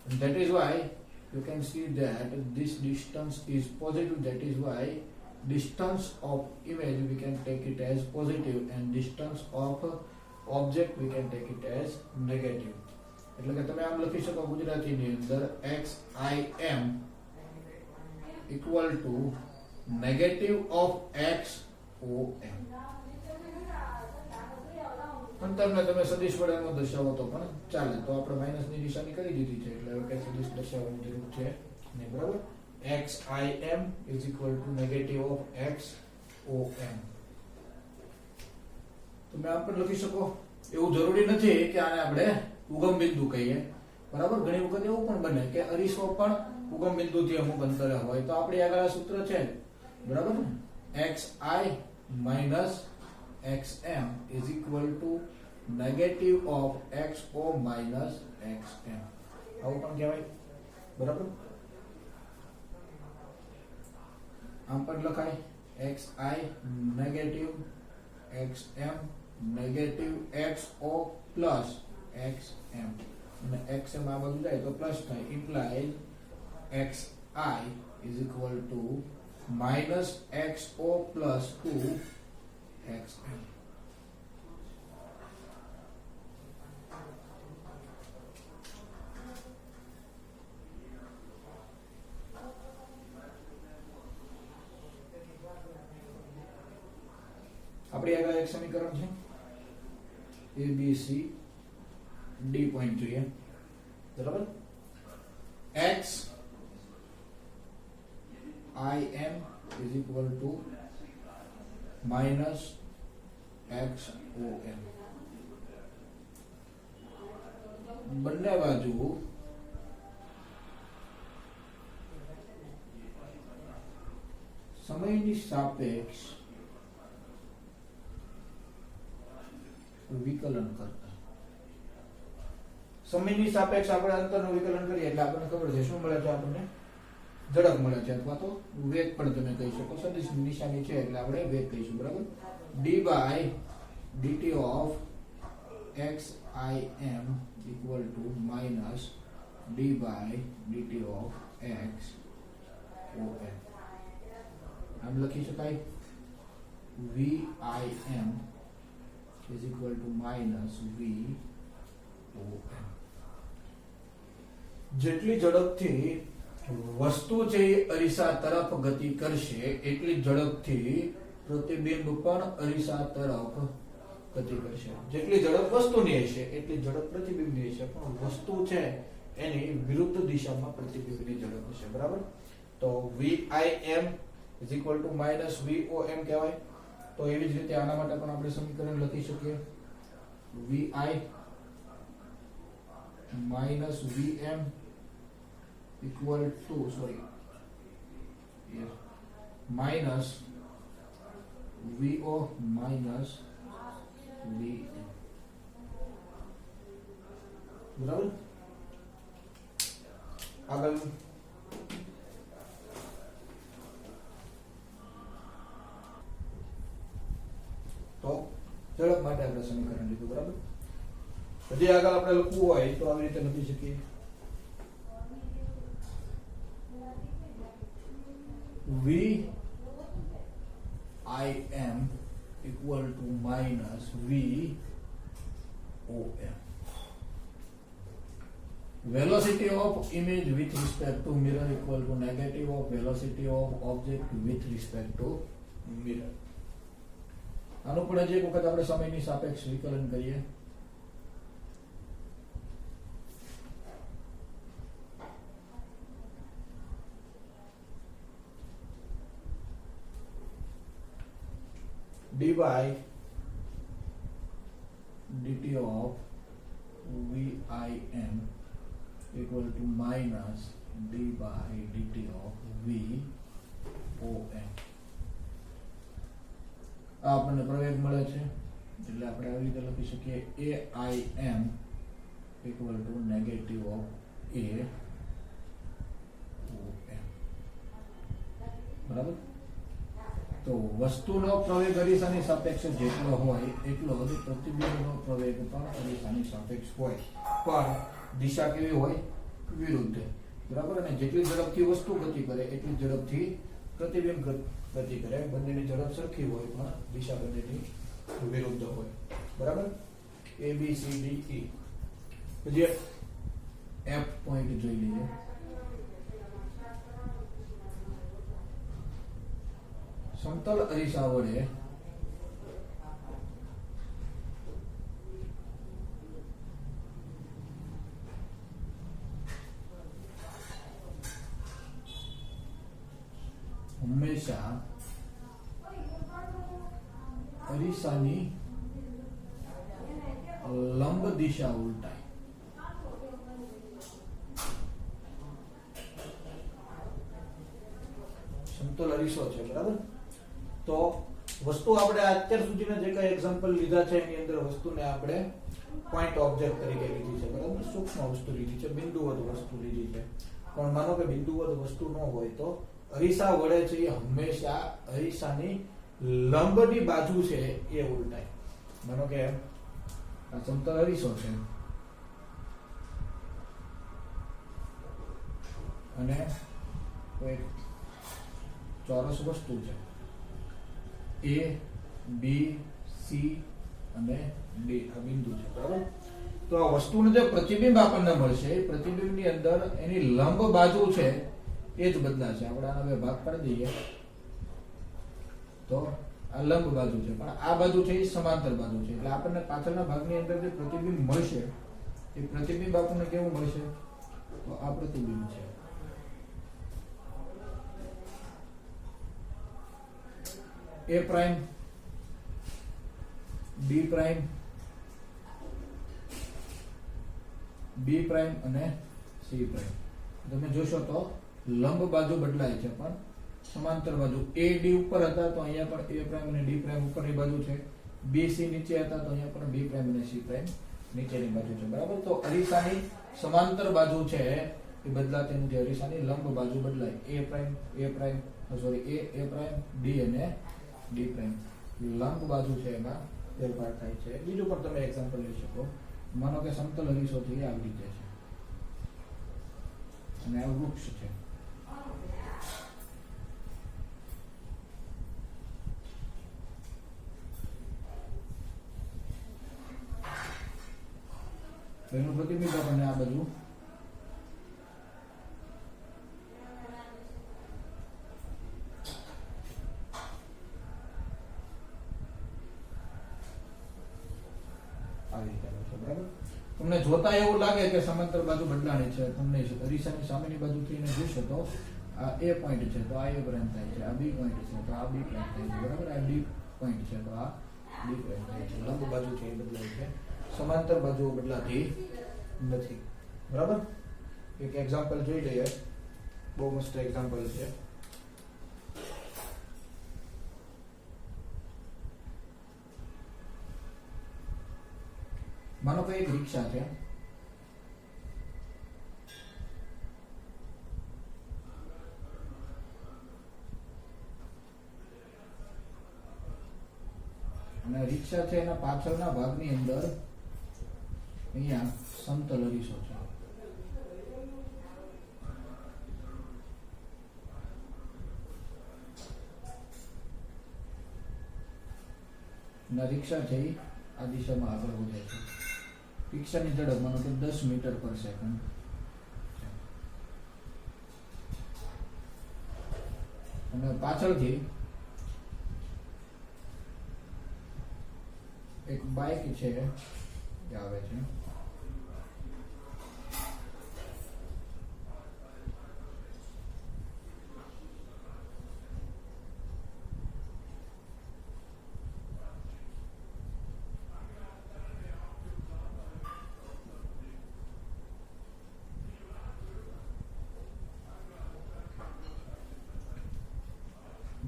and that is why you can see that this distance is positive. That is why distance of image we can take it as positive, and distance of object we can take it as negative. એટલે કે તમે આમ લખી શકો ગુજરાતીની અંદર XIM equal to negative of XOM. અંતરને તમે સદિશ વડે ન દર્શાવો તો પણ ચાલે. તો આપણે માઇનસની નિશાની કરી દીધી છે એટલે હવે કઈ સદિશ દર્શાવવાની જરૂર છે નહીં. બરાબર. XIM is equal to negative of XOM. તમે આમ પણ લખી શકો. એવું જરૂરી નથી કે આને આપણે ઉગમ બિંદુ કહીએ. બરાબર. ઘણી વખત એવું પણ બને કે અરીસો પણ ઉગમ બિંદુથી અમુક અંતરે હોય તો આપણી આગળ આ સૂત્ર છે. બરાબર. XI minus XM is equal to negative of XO minus XM. આવું પણ કહેવાય. બરાબર. આમ પણ લખાય XI negative XM negative XO plus XM. અને XM આ બધું જાય તો પ્લસ થાય, implies XI is equal to minus XO plus 2 XM. એક સમીકરણ છે એ બી સી ડી પોઈન્ટ જોઈએ બરાબર x I m is equal to minus x o m બંને બાજુ સમયની સાપેક્ષ વિકલન કરતા સમયની સાપેક્ષ આપણે અંતરનું વિકલન કરીએ એટલે આપણને ખબર છે શું મળે છે આપણને ઝડપ મળે છે અથવા તો વેગ પણ તમે કહી શકો સદિશ નિશાની છે એટલે આપણે વેગ કહીશું બરાબર d by dt of x I m equal to minus d by dt of x o m આમ લખી શકાય v I m is equal to minus v o m જેટલી ઝડપથી વસ્તુ છે એ અરીસા તરફ ગતિ કરશે એટલી ઝડપથી પ્રતિબિંબ પણ અરીસા તરફ ગતિ કરશે જેટલી ઝડપ વસ્તુની હશે એટલી ઝડપ પ્રતિબિંબની હશે પણ વસ્તુ છે એની વિરુદ્ધ દિશામાં પ્રતિબિંબની ઝડપ હશે બરાબર તો VIM is equal to minus VOM કહેવાય તો એવી જ રીતે આના માટે પણ આપણે સમીકરણ લખી શકીએ VI minus VM equal to minus VO minus VM બરાબર આગળ તો ઝડપ માટે આપણે સમીકરણ લીધું બરાબર હજી આગળ આપણે લખવું હોય તો આવી રીતે લખી શકીએ V I m equal to minus V O m velocity of image with respect to mirror equal to negative of velocity of object with respect to mirror આનું પણ હજી એક વખત આપણે સમયની સાપેક્ષ વિકલન કરીએ d by dt of VIM equal to minus d by dt of VOM આ આપણને પ્રવેગ મળે છે એટલે આપણે આવી રીતે લખી શકીએ AIM equal to negative of AOM બરાબર તો વસ્તુનો પ્રવેગ અરીસાની સાપેક્ષ જેટલો હોય એટલો જ પ્રતિબિંબનો પ્રવેગ પણ અરીસાની સાપેક્ષ હોય પણ દિશા કેવી હોય વિરુદ્ધ બરાબર અને જેટલી ઝડપથી વસ્તુ ગતિ કરે એટલી ઝડપથી પ્રતિબિંબ ગતિ કરે બંનેની ઝડપ સરખી હોય પણ દિશા બંનેની વિરુદ્ધ હોય બરાબર A B C D E પછી F પોઈન્ટ જોઈ લઈએ સમતલ અરીસા વડે હંમેશા અરીસાની લંબ દિશા ઉલટાય સમતલ અરીસો છે બરાબર તો વસ્તુ આપણે અત્યાર સુધીના જે કઈ એક્ઝામ્પલ લીધા છે એની અંદર વસ્તુને આપણે પોઈન્ટ ઓબ્જેક્ટ તરીકે લીધી છે બરાબર સૂક્ષ્મ વસ્તુ લીધી છે બિંદુવત વસ્તુ લીધી છે પણ માનો કે બિંદુવત વસ્તુ ન હોય તો અરીસા વડે છે એ હંમેશા અરીસાની લંબની બાજુ છે એ ઉલટાય માનો કે આ સમતલ અરીસો છે અને કોઈ ચોરસ વસ્તુ છે A B C અને D આ બિંદુ છે બરાબર તો આ વસ્તુનું જે પ્રતિબિંબ આપણને મળશે પ્રતિબિંબની અંદર એની લંબ બાજુ છે એ જ બદલાશે આપણે આના બે ભાગ પાડી દઈએ તો આ લંબ બાજુ છે, પણ આ બાજુ છે એ સમાંતર બાજુ છે. એટલે આપણને પાછળના ભાગની અંદર જે પ્રતિબિંબ મળશે એ પ્રતિબિંબ આપણને કેવું મળશે? તો આ પ્રતિબિંબ છે. A prime, B prime, B prime અને C પ્રાઇમ. તમે જોશો તો લંબ બાજુ બદલાય છે, પણ સમાંતર બાજુ AD ઉપર હતા તો અહીંયા પણ A પ્રાઇમ અને D પ્રાઇમ ઉપરની બાજુ છે. BC નીચે હતા તો અહીંયા પણ B પ્રાઇમ અને C પ્રાઇમ નીચેની બાજુ છે. બરાબર. તો અરીસાની સમાંતર બાજુ છે એ બદલાતી નથી, અરીસાની લંબ બાજુ બદલાય. A prime, A prime, sorry A prime, D અને D પ્રાઇમ લંબ બાજુ છે એમાં ફેરફાર થાય છે. બીજું પણ તમે એક્ઝામ્પલ લઈ શકો. માનો કે સમતલ અરીસો છે એ આવી રીતે છે અને આ વૃક્ષ છે. એનું પ્રતિબિંબ આપણને આ બાજુ તમને જોતા એવું લાગે કે સમાંતર બાજુ બદલાણી છે, તમને અરીસાની સામેની બાજુથી એને જોશો તો આ A પોઈન્ટ છે તો આ A પ્રાઇમ થાય છે, આ B પોઈન્ટ છે તો આ B પ્રાઇમ થાય છે. બરાબર. આ D પોઈન્ટ છે તો આ D પ્રાઇમ થાય છે. લંબ બાજુ છે એ બદલાય છે, સમાંતર બાજુ બદલાતી નથી. બરાબર. એક એક્ઝામ્પલ જોઈ લઈએ. બહુ મસ્ત એક્ઝામ્પલ છે. માનો કે એક રિક્ષા છે, અને રિક્ષા છે એના પાછળના ભાગની અંદર અહીંયા સમતલ અરીસો છે. અને રિક્ષા છે એ આ દિશામાં આગળ વધે છે. રિક્ષાની ઝડપ માનો કે 10 મીટર પર સેકન્ડ. અને પાછળથી એક બાઇક છે જે આવે છે.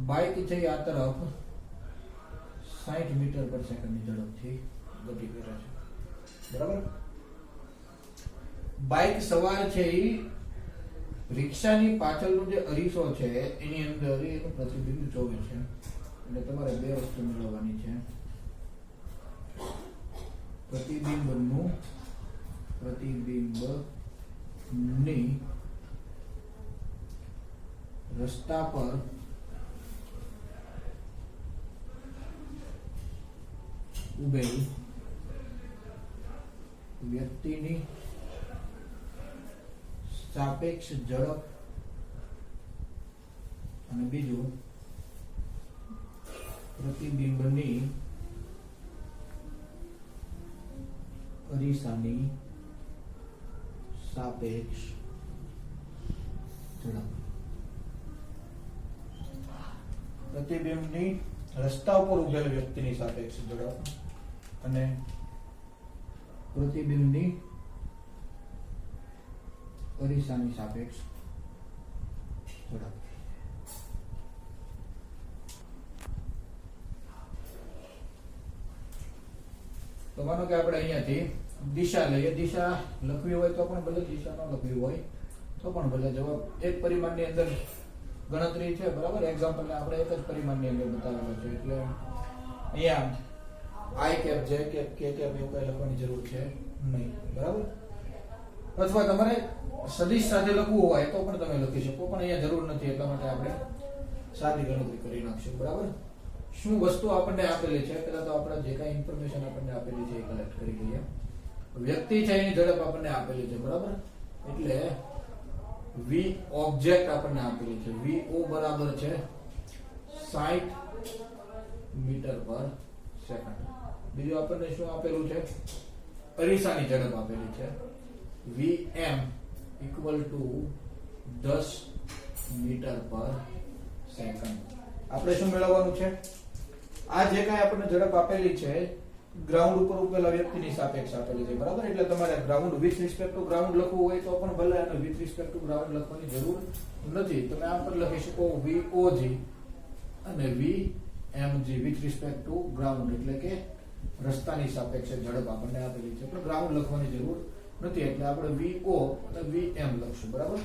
બાઇક છે આ તરફ 60 મીટર પર સેકન્ડની ઝડપથી ગતિ કરે છે. બરાબર. બાઇક સવાર છે એ રિક્ષાની પાછળનું જે અરીસો છે એની અંદર એનું પ્રતિબિંબ જોવે છે. એટલે તમારે બે વસ્તુ મેળવવાની છે. પ્રતિબિંબની રસ્તા પર ઉભેલી વ્યક્તિની સાપેક્ષ ઝડપ અને બીજું પ્રતિબિંબની અરીસાની સાપેક્ષ ઝડપ. પ્રતિબિંબની રસ્તા ઉપર ઉભેલ વ્યક્તિની સાપેક્ષ ઝડપ અને પ્રતિબિંબની અરીસાની સાપેક્ષ ઝડપ. તો માનો કે આપણે અહીંયાથી દિશા લઈએ. દિશા લખવી હોય તો પણ ભલે, દિશા ન લખવી હોય તો પણ ભલે. જવાબ એક પરિમાણની અંદર ગણતરી છે. બરાબર. એક્ઝામ્પલ આપણે એક જ પરિમાણની અંદર બતાવેલો છે એટલે અહીંયા I cap J cap K cap એવું કઈ લખવાની જરૂર છે નહીં. બરાબર. અથવા તમારે સદિશ સાથે લખવું હોય તો પણ તમે લખી શકો, પણ અહીંયા જરૂર નથી. એટલા માટે આપણે સાદી ગણતરી કરી નાખશું. બરાબર. શું વસ્તુ આપણને આપેલી છે પહેલા તો આપણે જે કાંઈ ઇન્ફોર્મેશન આપણને આપેલી છે એ કલેક્ટ કરી લઈએ. વ્યક્તિ છે એની ઝડપ આપણને આપેલી છે. બરાબર. એટલે v ઓબ્જેક્ટ આપણને આપેલી છે. vo બરાબર છે 60 મીટર પર સેકન્ડ. બીજું આપણને શું આપેલું છે? અરીસાની ઝડપ આપેલી છે vm equal to 10 મીટર પર સેકન્ડ. આપણે શું મેળવવાનું છે? આ જે કાંઈ આપણને ઝડપ આપેલી છે ગ્રાઉન્ડ ઉપર ઉભેલા વ્યક્તિની સાપેક્ષ આપેલી છે, બરાબર? એટલે તમારે ground with respect to ground લખવું હોય તો પણ ભલે, અને વિથ રિસ્પેક્ટ ટુ ગ્રાઉન્ડ લખવાની જરૂર નથી. તમે આમ પણ લખી શકો VOG અને VMG with respect to ground, એટલે કે રસ્તાની સાપેક્ષે ઝડપ આપણને આપેલી છે, પણ ગ્રાઉન્ડ લખવાની જરૂર નથી. એટલે આપણે VO અને VM લખશું, બરાબર?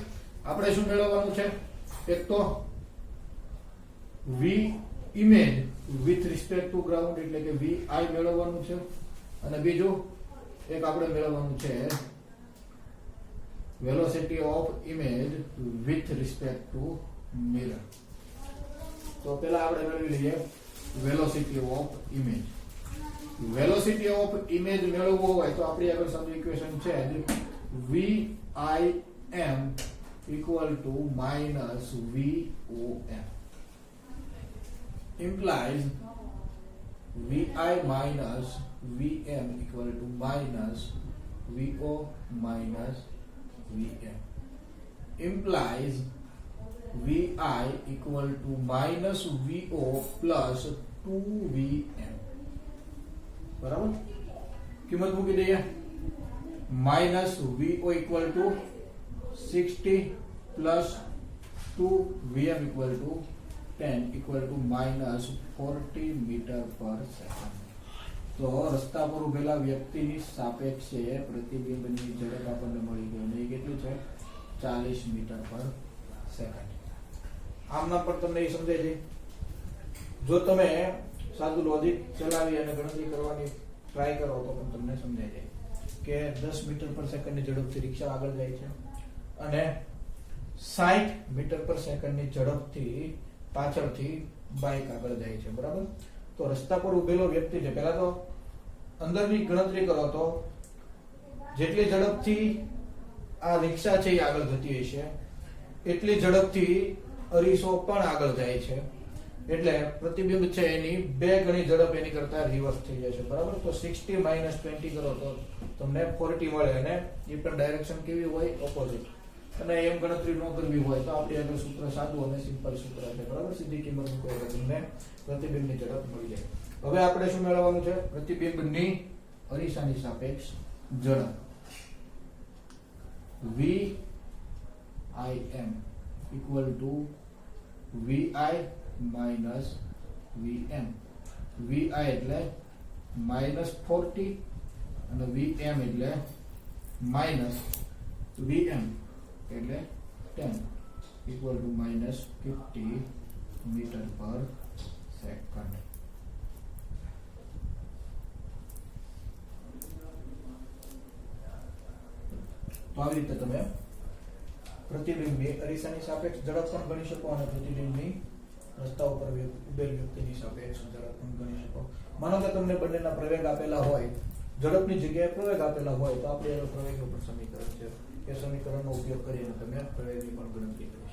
આપણે શું મેળવવાનું છે? એક તો V image with respect to ground એટલે કે VI મેળવવાનું છે, અને બીજું એક આપણે મેળવવાનું છે velocity of image with respect to mirror. તો પહેલા આપણે મેળવી લઈએ velocity of image. Velocity of image મેળવવો હોય તો આપણી આગળ સાદું ઇક્વેશન છે VIM equal to minus VOM implies VI minus VM equal to minus VO minus VM implies VI equal to minus VO plus 2VM. બરાબર? કિંમત મૂકી દઈએ. Minus VO equal to 60 plus 2VM equal to 10 equal to minus 40 metre પર second. તો રસ્તા પર ઉભેલા વ્યક્તિની સાપેક્ષે પ્રતિબિંબની ઝડપ આપણને મળી ગઈ, અને એ કેટલું છે? 40 મીટર પર સેકન્ડ. આમના પર તમને એ સમજાય છે? જો તમે સાદું લોજિક ચલાવી અને ગણતરી કરવાની ટ્રાય કરો તો પણ તમને સમજાય જાય કે 10 મીટર પર સેકન્ડની ઝડપથી રિક્ષા આગળ જાય છે અને 60 મીટર પર સેકન્ડની ઝડપથી પાછળથી બાઇક આગળ જાય છે, બરાબર? તો રસ્તા પર ઉભેલો વ્યક્તિ છે, પહેલા તો અંદરની ગણતરી કરો તો જેટલી ઝડપથી આ રિક્ષા છે એ આગળ જતી હશે એટલી ઝડપથી અરીસો પણ આગળ જાય છે, એટલે પ્રતિબિંબ છે એની 2 ગણી ઝડપ એની કરતા રિવર્સ થઈ જશે, બરાબર? તો 60 minus 20 કરો તો તમને 40 મળે, અને એ પણ ડાયરેક્શન કેવી હોય? ઓપોઝિટ. અને એમ ગણતરી ન કરવી હોય તો આપણે આગળ સૂત્ર સાદું અને સિમ્પલ સૂત્ર છે, બરાબર? સીધી કિંમત મૂકો એટલે તમને પ્રતિબિંબની ઝડપ મળી જાય. હવે આપણે શું મેળવવાનું છે? પ્રતિબિંબની અરીસાની સાપેક્ષ ઝડપ VIM equal to VI minus VM. VI એટલે -40 અને VM એટલે minus VM એટલે 10 equal to -50 મીટર પર સેકન્ડ. તો આવી રીતે તમે પ્રતિબિંબની અરીસાની સાપેક્ષ ઝડપ પણ ગણી શકો અને પ્રતિબિંબની રસ્તા ઉપર ઉભેલ વ્યક્તિની સાપેક્ષ ઝડપ પણ ગણી શકો. માનો કે તમને બંનેના પ્રવેગ આપેલા હોય, ઝડપની જગ્યાએ પ્રવેગ આપેલા હોય તો આપણે એનો પ્રવેગ ઉપર સમીકરણ છે, એ સમીકરણનો ઉપયોગ કરીને તમે પ્રવેગની પણ ગણતરી કરી શકો.